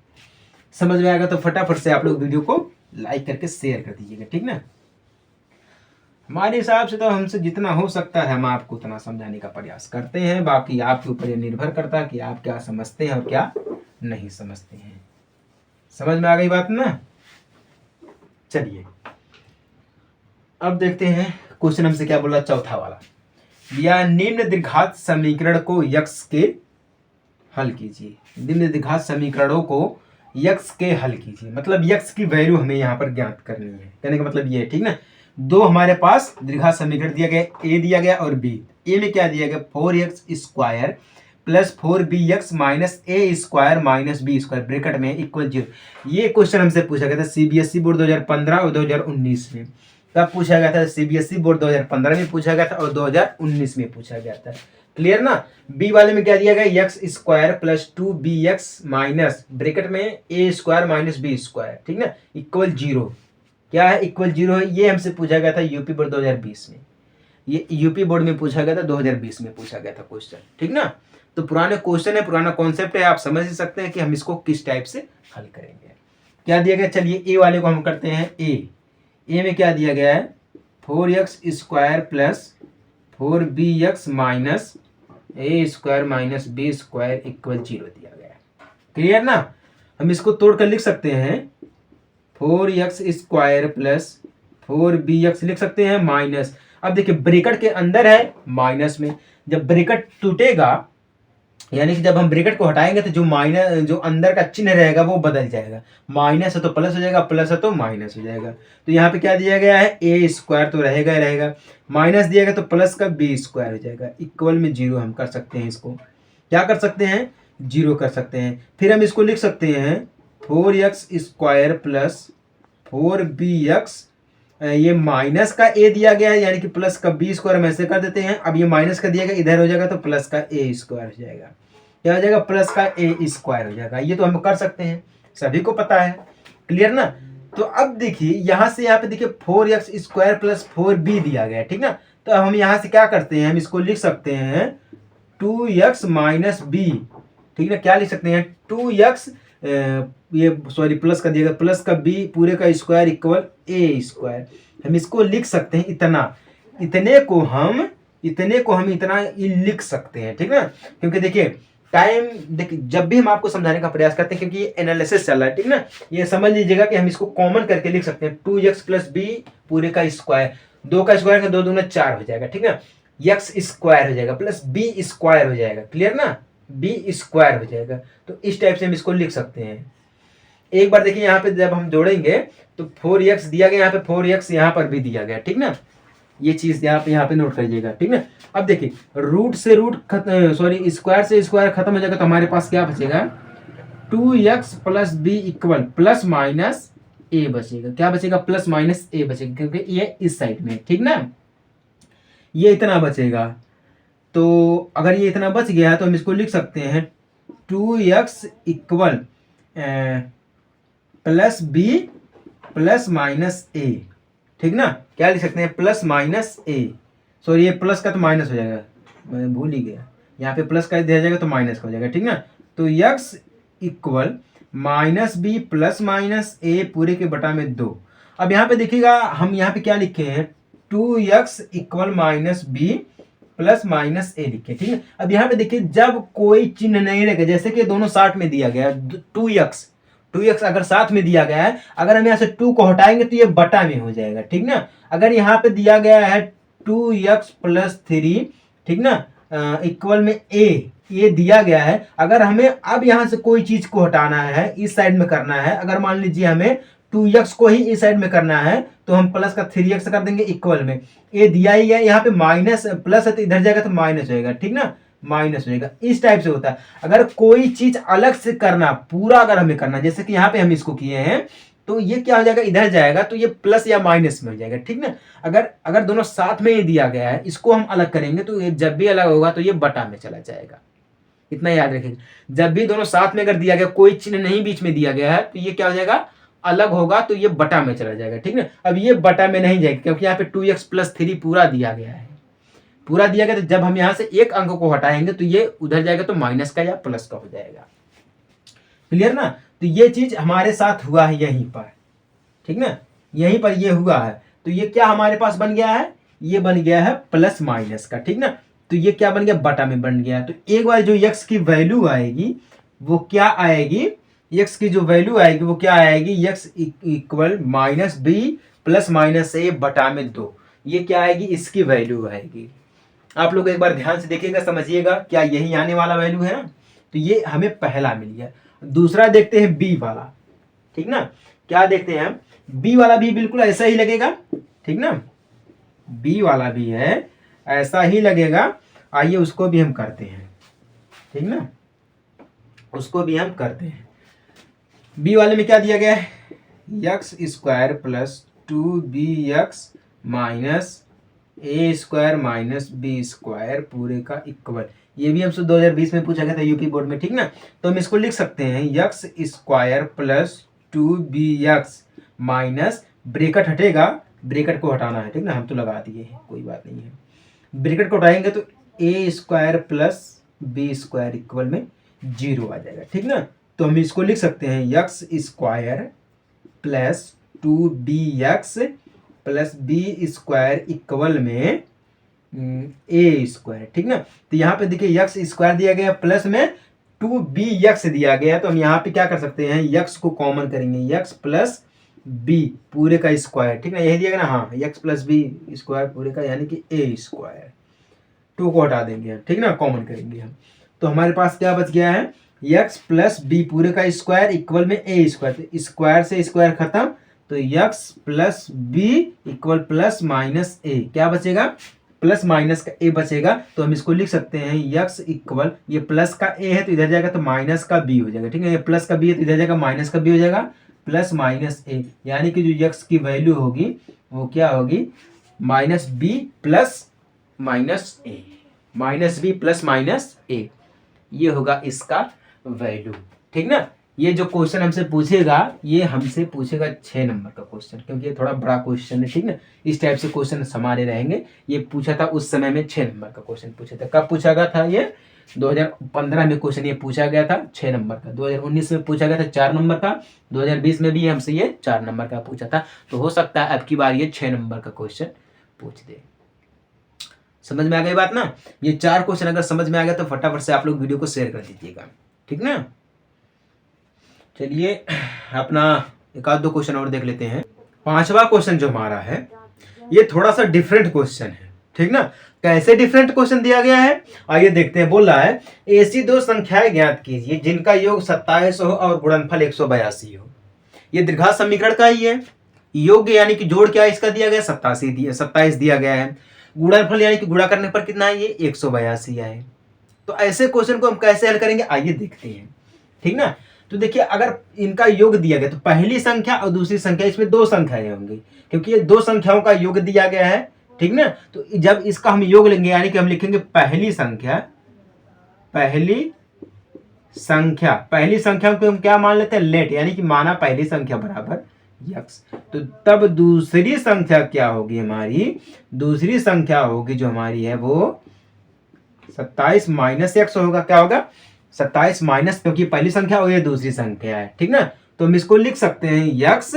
समझ में आएगा तो फटाफट से आप लोग वीडियो को लाइक करके शेयर कर दीजिएगा, ठीक ना। हमारे हिसाब से तो हमसे जितना हो सकता है हम आपको उतना समझाने का प्रयास करते हैं। बाकी आपके ऊपर ये निर्भर करता है कि आप क्या समझते हैं और क्या नहीं समझते हैं। समझ में आ गई बात ना। चलिए अब देखते हैं क्वेश्चन हमसे क्या बोला, चौथा वाला। या निम्न द्विघात समीकरण को यक्स के हल कीजिए। निम्न द्विघात समीकरणों को यक्स के हल कीजिए, मतलब यक्स की वैल्यू हमें यहाँ पर ज्ञात करनी है। कहने का मतलब ये है, ठीक ना। दो हमारे पास द्विघात समीकरण दिया गया, ए दिया गया और बी। ए में क्या दिया गया, 4x square plus 4bx minus A square minus B square bracket में इक्वल 0। ये क्वेश्चन हमसे पूछा गया था सीबीएसई बोर्ड 2015 और 2019 में। कब पूछा गया था, सीबीएसई बोर्ड 2015 में पूछा गया था और 2019 में पूछा गया था। क्लियर ना। बी वाले में क्या दिया गया, x square plus 2bx minus bracket में A square minus B square, ठीक ना, इक्वल 0। क्या है, इक्वल 0 है। ये हमसे पूछा गया था यूपी बोर्ड 2020 में। ये यूपी बोर्ड में पूछा गया था, 2020 में पूछा गया था क्वेश्चन, ठीक ना। तो पुराने क्वेश्चन है, पुराना कॉन्सेप्ट है, आप समझ ही सकते हैं कि हम इसको किस टाइप से हल करेंगे। क्या दिया गया, चलिए ए वाले को हम करते हैं। ए में क्या दिया गया है, 4x square plus 4bx minus A square minus B square equal 0 दिया गया है। क्लियर ना। हम इसको तोड़ कर लिख सकते हैं, 4x स्क्वायर प्लस 4bx लिख सकते हैं माइनस। अब देखिए ब्रैकेट के अंदर है माइनस में, जब ब्रैकेट टूटेगा यानी कि जब हम ब्रैकेट को हटाएंगे तो जो माइनस, जो अंदर का चिन्ह रहेगा वो बदल जाएगा। माइनस है तो प्लस हो जाएगा, प्लस है तो माइनस हो जाएगा। तो यहाँ पे क्या दिया गया है, ए स्क्वायर तो रहेगा ही रहेगा, माइनस दिया गया तो प्लस का बी स्क्वायर हो जाएगा, इक्वल में 0 हम कर सकते हैं। इसको क्या कर सकते हैं, 0 कर सकते हैं। फिर हम इसको लिख सकते हैं 4x स्क्वायर प्लस 4bx, ये माइनस का ए दिया गया है यानी कि प्लस का बी स्क्वायर हम ऐसे कर देते हैं। अब ये माइनस का दिया गया इधर हो जाएगा तो प्लस का ए स्क्वायर हो जाएगा। क्या हो जाएगा, प्लस का ए स्क्वायर हो जाएगा। ये तो हम कर सकते हैं, सभी को पता है। क्लियर ना। तो अब देखिए यहाँ से यहाँ पे देखिए 4x स्क्वायर प्लस 4b दिया गया है, ठीक ना। तो अब हम यहाँ से क्या करते हैं, हम इसको लिख सकते हैं 2x माइनस बी, ठीक ना। क्या लिख सकते हैं, 2x ये सॉरी प्लस का दिया गया, प्लस का बी पूरे का स्क्वायर इक्वल ए स्क्वायर। हम इसको लिख सकते हैं इतना, इतने को हम इतना लिख सकते हैं, ठीक ना। क्योंकि देखिए टाइम, देखिए जब भी हम आपको समझाने का प्रयास करते हैं, क्योंकि ये एनालिसिस चल रहा है, ठीक ना, ये समझ लीजिएगा कि हम इसको कॉमन करके लिख सकते हैं 2x प्लस बी पूरे का स्क्वायर, 2 का स्क्वायर का 2 दूना 4 हो जाएगा, ठीक ना, x स्क्वायर हो जाएगा प्लस बी स्क्वायर हो जाएगा, क्लियर ना, बी स्क्वायर हो जाएगा। तो इस टाइप से हम इसको लिख सकते हैं। एक बार देखिए यहाँ पे जब हम जोड़ेंगे तो 4x दिया गया, यहाँ पे 4x यहाँ पर भी दिया गया, ठीक ना, ये चीज यहाँ पे नोट करिएगा, ठीक ना। अब देखिए रूट से रूट सॉरी स्क्वायर से स्क्वायर खत्म हो जाएगा, तो हमारे पास क्या बचेगा, 2x plus B equal plus minus A बचेगा। क्या बचेगा, प्लस माइनस ए बचेगा, क्योंकि ये इस साइड में, ठीक ना, ये इतना बचेगा। तो अगर ये इतना बच गया तो हम इसको लिख सकते हैं 2x equal plus B plus minus A, ठीक ना। क्या लिख सकते हैं, प्लस माइनस ए, सॉरी ये प्लस का तो माइनस हो जाएगा, मैं भूल ही गया, यहाँ पे प्लस का दिया जाएगा तो माइनस का हो जाएगा, ठीक ना। तो x equal minus B plus minus A पूरे के बटा में 2। अब यहाँ पे देखिएगा हम यहाँ पे क्या लिखे हैं, 2x equal minus B plus minus A लिखे, ठीक है। अब यहाँ पे देखिए जब कोई चिन्ह नहीं रहेगा, जैसे कि दोनों साथ में दिया गया है, 2x अगर साथ में दिया गया है, अगर हम यहाँ से 2 को हटाएंगे तो ये बटा में हो जाएगा, ठीक ना। अगर यहाँ पे दिया गया है 2x प्लस 3, ठीक ना, इक्वल में a, ये दिया गया है, अगर हमें अब यहाँ से कोई चीज को हटाना है, इस साइड में करना है, अगर मान लीजिए हमें 2x को ही इस साइड में करना है, तो हम प्लस का 3x कर देंगे इक्वल में, ये दिया ही है, यहाँ पे माइनस प्लस है तो इधर जाएगा तो माइनस हो जाएगा, ठीक ना, माइनस हो जाएगा। इस टाइप से होता है। अगर कोई चीज अलग से करना, पूरा अगर हमें करना, जैसे कि यहाँ पे हम इसको किए हैं, तो ये क्या हो जाएगा, इधर जाएगा तो ये प्लस या माइनस में हो जाएगा, ठीक ना। अगर दोनों साथ में ही दिया गया है, इसको हम अलग करेंगे तो ये जब भी अलग होगा तो ये बटा में चला जाएगा, इतना याद रखिएगा। जब भी दोनों साथ में अगर दिया गया, कोई चिन्ह नहीं बीच में दिया गया है, तो ये क्या हो जाएगा, अलग होगा तो ये बटा में चला जाएगा, ठीक ना। अब ये बटा में नहीं जाएगा, क्योंकि यहाँ पे 2x प्लस 3 पूरा दिया गया है, पूरा दिया गया, तो जब हम यहाँ से एक अंक को हटाएंगे तो ये उधर जाएगा तो माइनस का या प्लस का हो जाएगा, क्लियर ना। तो ये चीज हमारे साथ हुआ है यहीं पर, ठीक ना, यहीं पर ये हुआ है। तो ये क्या हमारे पास बन गया है, ये बन गया है प्लस माइनस का, ठीक ना। तो ये क्या बन गया, बटा में बन गया। तो एक बार जो x की वैल्यू आएगी वो क्या आएगी, x की जो वैल्यू आएगी वो क्या आएगी, x equal minus B plus minus A बटा में 2, ये क्या आएगी, इसकी वैल्यू आएगी। आप लोग एक बार ध्यान से देखिएगा, समझिएगा, क्या यही आने वाला वैल्यू है ना। तो ये हमें पहला मिल गया। दूसरा देखते हैं बी वाला, ठीक ना, क्या देखते हैं हम, बी वाला भी बिल्कुल ऐसा ही लगेगा, ठीक ना, बी वाला भी है ऐसा ही लगेगा। आइए उसको भी हम करते हैं, ठीक ना, उसको भी हम करते हैं। बी वाले में क्या दिया गया है, X square plus 2bx minus A square minus B square पूरे का इक्वल। ये भी हमसे 2020 में पूछा गया था यूपी बोर्ड में, ठीक ना। तो हम इसको लिख सकते हैं X square plus 2bx minus, bracket हटेगा, ब्रेकेट को हटाना है, ठीक ना, हम तो लगा दिए हैं, कोई बात नहीं है। ब्रेकेट को हटाएंगे तो A square plus B square equal में 0 आ जाएगा, ठीक ना। तो हम इसको लिख सकते हैं X square plus 2bx plus B square equal में ए स्क्वायर, ठीक ना। तो यहाँ पे देखिए एक्स स्क्वायर दिया गया प्लस में 2bx दिया गया, तो हम यहाँ पे क्या कर सकते हैं, x को कॉमन करेंगे, x प्लस बी पूरे का स्क्वायर, ठीक ना, यही दिया गया ना, हाँ, x प्लस बी स्क्वायर पूरे का, यानी कि ए स्क्वायर, 2 को हटा देंगे, ठीक ना, कॉमन करेंगे हम। तो हमारे पास क्या बच गया है, x प्लस बी पूरे का स्क्वायर इक्वल में ए स्क्वायर, तो स्क्वायर से स्क्वायर खत्म, तो x plus B equal plus minus A, क्या बचेगा, प्लस माइनस का ए बचेगा। तो हम इसको लिख सकते हैं x इक्वल, ये प्लस का ए है तो इधर जाएगा तो माइनस का बी हो जाएगा, ठीक है, ये प्लस का बी है तो इधर जाएगा माइनस का बी हो जाएगा, प्लस माइनस ए, यानी कि जो x की वैल्यू होगी वो क्या होगी, माइनस बी प्लस माइनस ए, माइनस बी प्लस माइनस ए, ये होगा इसका वैल्यू, ठीक ना। ये जो क्वेश्चन हमसे पूछेगा, ये हमसे पूछेगा 6 नंबर का क्वेश्चन, क्योंकि ये थोड़ा बड़ा क्वेश्चन है, ठीक ना। इस टाइप से क्वेश्चन हमारे रहेंगे। ये पूछा था उस समय में 6 नंबर का क्वेश्चन पूछा था, कब पूछा गया था ये, 2015 में क्वेश्चन ये पूछा गया था 6 नंबर का, 2019 में पूछा गया था 4 नंबर का, 2020 में भी हमसे ये 4 नंबर का पूछा था। तो हो सकता है अब की बार ये 6 नंबर का क्वेश्चन पूछ दे। समझ में आ गई बात ना? ये 4 क्वेश्चन अगर समझ में आ गया तो फटाफट से आप लोग वीडियो को शेयर कर दीजिएगा, ठीक ना? चलिए अपना एक आध दो क्वेश्चन और देख लेते हैं। 5वां क्वेश्चन जो हमारा है ये थोड़ा सा डिफरेंट क्वेश्चन है, ठीक ना? कैसे डिफरेंट क्वेश्चन दिया गया है आइए देखते हैं। बोल रहा है ऐसी दो संख्याएं ज्ञात कीजिए जिनका योग 27 हो और गुणनफल 182 हो। ये द्विघात समीकरण का ही है। योग यानी कि जोड़ क्या इसका दिया गया 27 दिया गया है। गुणनफल यानी कि गुणा करने पर कितना है ये 182 आए। तो ऐसे क्वेश्चन को हम कैसे हल करेंगे आइए देखते हैं, ठीक ना? तो देखिए अगर इनका योग दिया गया तो पहली संख्या और दूसरी संख्या, इसमें 2 संख्याएं होंगी क्योंकि ये 2 संख्याओं का योग दिया गया है, ठीक ना? तो जब इसका हम योग लेंगे यानी कि हम लिखेंगे पहली संख्या को हम क्या मान लेते हैं लेट, यानी कि माना पहली संख्या बराबर यक्स। तो तब दूसरी संख्या क्या होगी हमारी? दूसरी संख्या होगी जो हमारी है वो 27 माइनस यक्स होगा। क्या होगा? 27 माइनस, क्योंकि पहली संख्या और ये दूसरी संख्या है, ठीक ना? तो हम इसको लिख सकते हैं यक्स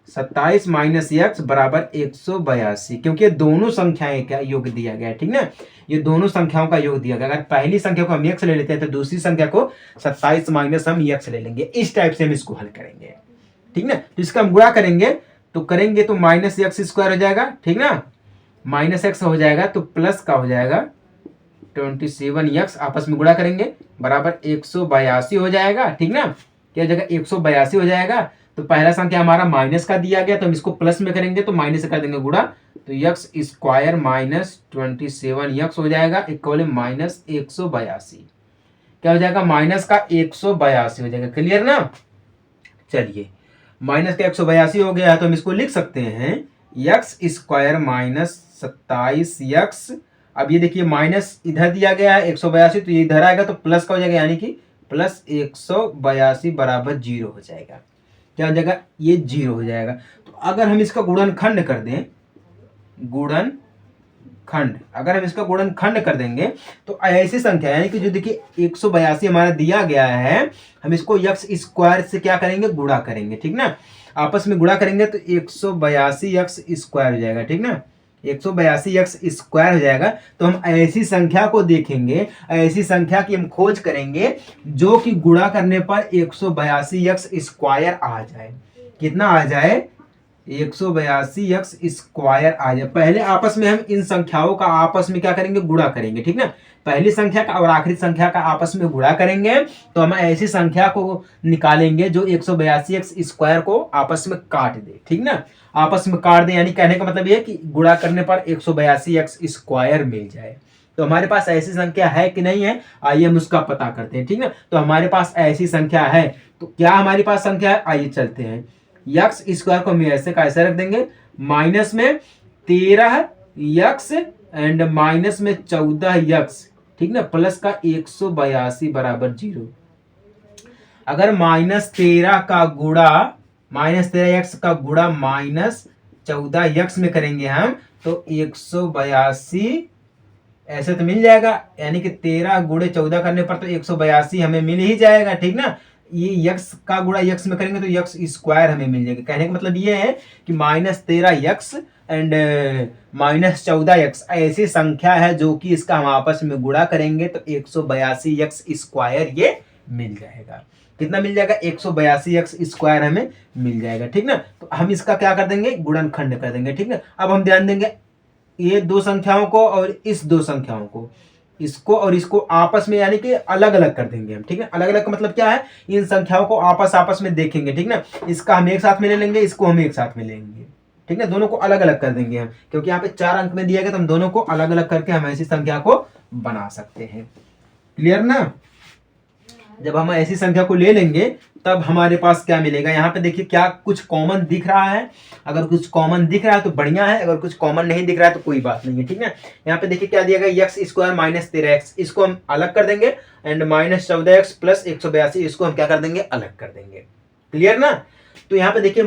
27 माइनस यक्स बराबर 182, क्योंकि ये दोनों संख्याएं का योग दिया गया है, ठीक ना? ये दोनों संख्याओं का योग दिया गया। अगर पहली संख्या को हम यक्स ले लेते हैं तो दूसरी संख्या को 27 माइनस हम यक्स ले लेंगे। इस टाइप से हम इसको हल करेंगे, ठीक ना? तो इसका हम गुणा करेंगे तो माइनस यक्स स्क्वायर हो जाएगा, ठीक ना? माइनस एक्स हो जाएगा तो प्लस का हो जाएगा 27 यक्स, आपस में गुणा करेंगे बराबर 182 हो जाएगा, ठीक ना? क्या हो जाएगा 182 हो जाएगा। तो पहला संख्या हमारा माइनस का दिया गया तो हम इसको प्लस में करेंगे तो माइनस से कर देंगे गुणा, तो यक्स स्क्वायर माइनस 27 यक्स हो जाएगा इक्वल माइनस 182। क्या हो जाएगा? माइनस का 182 हो जाएगा। क्लियर ना? चलिए माइनस का 182 हो गया तो हम इसको लिख सकते हैं यक्स स्क्वायर माइनस 27 यक्स। अब ये देखिए माइनस इधर दिया गया है 182, तो ये इधर आएगा तो प्लस का हो जाएगा, यानी कि प्लस 182 बराबर 0 हो जाएगा। क्या हो जाएगा? ये 0 हो जाएगा। तो अगर हम इसका गुणनखंड कर दें, अगर हम इसका गुणनखंड कर देंगे तो ऐसी संख्या यानी कि जो देखिए 182 हमारा दिया गया है, हम इसको यक्स स्क्वायर से क्या करेंगे? गुणा करेंगे, ठीक ना? आपस में गुणा करेंगे तो 182 यक्स स्क्वायर हो जाएगा, ठीक ना? 182 यक्स स्क्वायर हो जाएगा। तो हम ऐसी संख्या को देखेंगे, ऐसी संख्या की हम खोज करेंगे जो कि गुणा करने पर 182 यक्स स्क्वायर आ जाए। कितना आ जाए? 182 यक्स स्क्वायर आ जाए। पहले आपस में हम इन संख्याओं का आपस में क्या करेंगे? गुणा करेंगे, ठीक ना? पहली संख्या का और आखिरी संख्या का आपस में गुणा करेंगे तो हम ऐसी संख्या को निकालेंगे जो 182 यक्स स्क्वायर को आपस में काट दे, ठीक ना? आपस में काट दे यानी कहने का मतलब ये है कि गुणा करने पर 182 यक्स स्क्वायर मिल जाए। तो हमारे पास ऐसी संख्या है कि नहीं है आइए हम उसका पता करते हैं, ठीक ना? तो हमारे पास ऐसी संख्या है। तो क्या हमारे पास संख्या है? आइए चलते हैं। यक्स स्क्वायर को हम ऐसे कैसे रख देंगे? माइनस में 13 यक्स एंड माइनस में 14 यक्स, ठीक ना? प्लस का 182 बराबर 0। अगर माइनस 13 का गुणा माइनस 13 यक्स का गुणा माइनस 14 यक्स में करेंगे हम तो 182 ऐसे तो मिल जाएगा, यानी कि 13 गुणे 14 करने पर तो 182 हमें मिल ही जाएगा, ठीक ना? ये यक्स का गुणा यक्स में करेंगे तो यक्स स्क्वायर हमें मिल जाएगा। कहने का मतलब ये है कि minus 13 x and minus 14 x ऐसी संख्या है जो कि इसका हम आपस में गुणा करेंगे तो 182 यक्स स्क्वायर ये मिल जाएगा। कितना मिल जाएगा? 182 यक्स स्क्वायर हमें मिल जाएगा, ठीक ना? तो हम इसका क्या कर देंगे? गुणनखंड कर देंगे, ठीक ना? अब हम ध्यान देंगे ये 2 संख्याओं को और इस 2 संख्याओं को, इसको और इसको आपस में यानी कि अलग अलग कर देंगे हम, ठीक है? अलग अलग का मतलब क्या है? इन संख्याओं को आपस में देखेंगे, ठीक ना? इसका हम एक साथ में ले लेंगे, इसको हम एक साथ में लेंगे, ठीक है? दोनों को अलग अलग कर देंगे हम, क्योंकि यहाँ पे 4 अंक में दिया गया तो हम दोनों को अलग अलग करके हम ऐसी संख्या को बना सकते हैं। क्लियर ना? जब हम ऐसी संख्या को ले लेंगे तब हमारे पास क्या मिलेगा? यहाँ पे देखिए क्या कुछ कॉमन दिख रहा है। अगर कुछ कॉमन दिख रहा है तो बढ़िया है, अगर कुछ कॉमन नहीं दिख रहा है तो कोई बात नहीं है, ठीक है? यहाँ पे देखिए क्या दिया गया? यक्स स्क्वायर माइनस 13 एक्स, इसको हम अलग कर देंगे एंड माइनस 14 एक्स प्लस 182 इसको हम क्या कर देंगे? अलग कर देंगे। क्लियर ना? तो यहाँ पे देखिए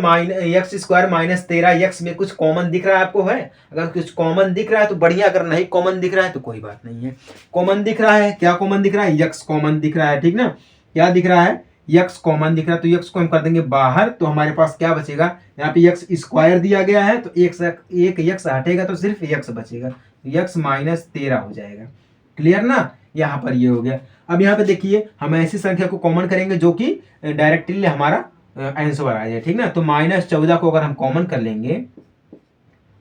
एक्स स्क्वायर माइनस 13 एक्स में कुछ कॉमन दिख रहा है आपको है? अगर कुछ कॉमन दिख रहा है तो बढ़िया, अगर नहीं कॉमन दिख रहा है तो कोई बात नहीं है। कॉमन दिख रहा है, क्या कॉमन दिख रहा है? एक्स कॉमन दिख रहा है, ठीक ना। क्या दिख रहा है? एक्स कॉमन दिख रहा है, तो एक्स को हम कर देंगे बाहर, तो हमारे पास क्या बचेगा? यहाँ पे एक्स स्क्वायर दिया गया है, तो एक एक्स हटेगा तो सिर्फ एक्स बचेगा, एक्स माइनस 13 हो जाएगा। क्लियर ना? यहाँ पर ये हो गया। अब यहाँ पे देखिए हम ऐसी संख्या को कॉमन करेंगे जो कि डायरेक्टली हमारा आंसर आ जाए, ठीक ना। तो -14 को अगर हम कॉमन कर लेंगे,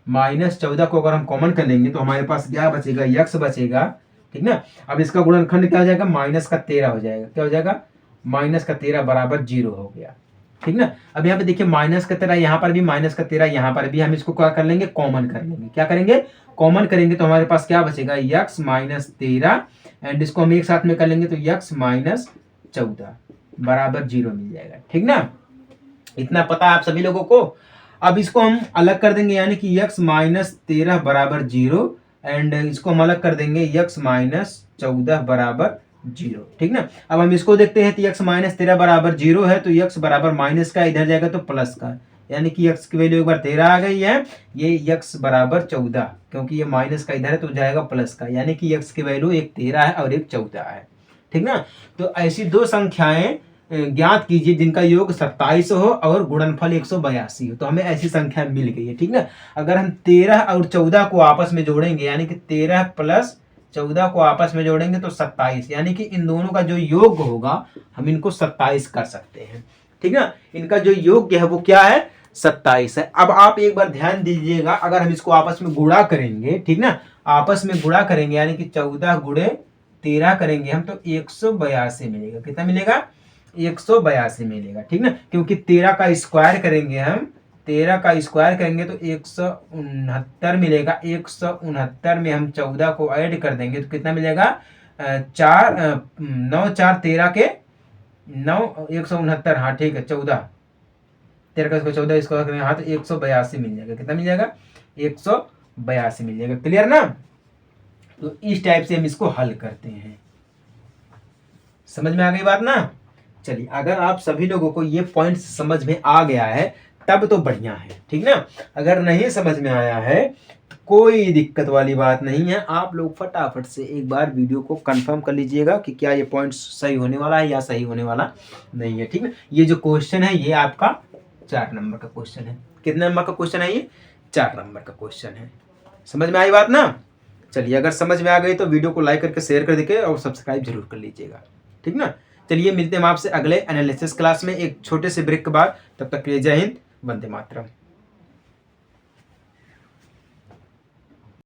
-14 को अगर हम कॉमन कर लेंगे तो हमारे पास क्या बचेगा? एक्स बचेगा, ठीक ना। अब इसका गुणनखंड क्या हो जाएगा? -13 हो जाएगा। क्या हो जाएगा? -13 बराबर 0 हो गया, ठीक ना। अब यहाँ पे देखिए -13 यहाँ पर भी, -13 यहाँ पर भी, हम इसको क्या कर लेंगे? कॉमन कर लेंगे। क्या करेंगे? कॉमन करेंगे तो हमारे पास क्या बचेगा? x -13 एंड इसको हम एक साथ में कर लेंगे तो x -14 बराबर 0 मिल जाएगा, ठीक ना। इतना पता है आप सभी लोगों को। अब इसको हम अलग कर देंगे, यानी कि x -13 बराबर 0 एंड इसको हम अलग कर देंगे x -14 बराबर 0, ठीक ना। अब हम इसको देखते हैं तो x -13 बराबर 0 है, तो x बराबर माइनस का इधर जाएगा तो प्लस का, यानी कि x की वैल्यू एक बार 13 आ गई है, ये x बराबर 14, क्योंकि ये माइनस का इधर है तो जाएगा प्लस का, यानी कि x की वैल्यू एक 13 है और एक 14 है, ठीक ना। तो ऐसी दो संख्याएं ज्ञात कीजिए जिनका योग 27 हो और गुणनफल 182 हो। तो हमें ऐसी संख्या मिल गई है, ठीक ना। अगर हम 13 और 14 को आपस में जोड़ेंगे, यानी कि 13 प्लस 14 को आपस में जोड़ेंगे तो 27, यानी कि इन दोनों का जो योग होगा हम इनको 27 कर सकते हैं, ठीक ना। इनका जो योग है वो क्या है? 27 है। अब आप एक बार ध्यान दीजिएगा, अगर हम इसको आपस में गुणा करेंगे, ठीक ना, आपस में गुणा करेंगे, यानी कि 14 गुणे 13 करेंगे हम तो 182 मिलेगा। कितना मिलेगा? 182 मिलेगा, ठीक ना। क्योंकि 13 का स्क्वायर करेंगे हम, 13 का स्क्वायर करेंगे तो 169 मिलेगा। 169 में हम 14 को ऐड कर देंगे तो कितना मिलेगा? 9 4 13 के 9 169, हाँ ठीक है, 14 13 का इसको 14 इसको करेंगे हाँ तो 182 मिल जाएगा। कितना मिल जाएगा? 182 मिल जाएगा। क्लियर ना? तो इस टाइप से हम इसको हल करते हैं। समझ में आ गई बात ना? चलिए, अगर आप सभी लोगों को ये पॉइंट समझ में आ गया है तब तो बढ़िया है, ठीक ना। अगर नहीं समझ में आया है तो कोई दिक्कत वाली बात नहीं है, आप लोग फटाफट से एक बार वीडियो को कंफर्म कर लीजिएगा कि क्या ये पॉइंट सही होने वाला है या सही होने वाला नहीं है, ठीक है। ये जो क्वेश्चन है ये आपका 4 नंबर का क्वेश्चन है। कितने नंबर का क्वेश्चन है ये? 4 नंबर का क्वेश्चन है। समझ में आई बात ना? चलिए, अगर समझ में आ गई तो वीडियो को लाइक करके शेयर कर दीजिए और सब्सक्राइब जरूर कर लीजिएगा, ठीक ना। चलिए, मिलते हैं हम आपसे अगले एनालिसिस क्लास में एक छोटे से ब्रेक के बाद। तब तक के लिए जय हिंद, वंदे मातरम।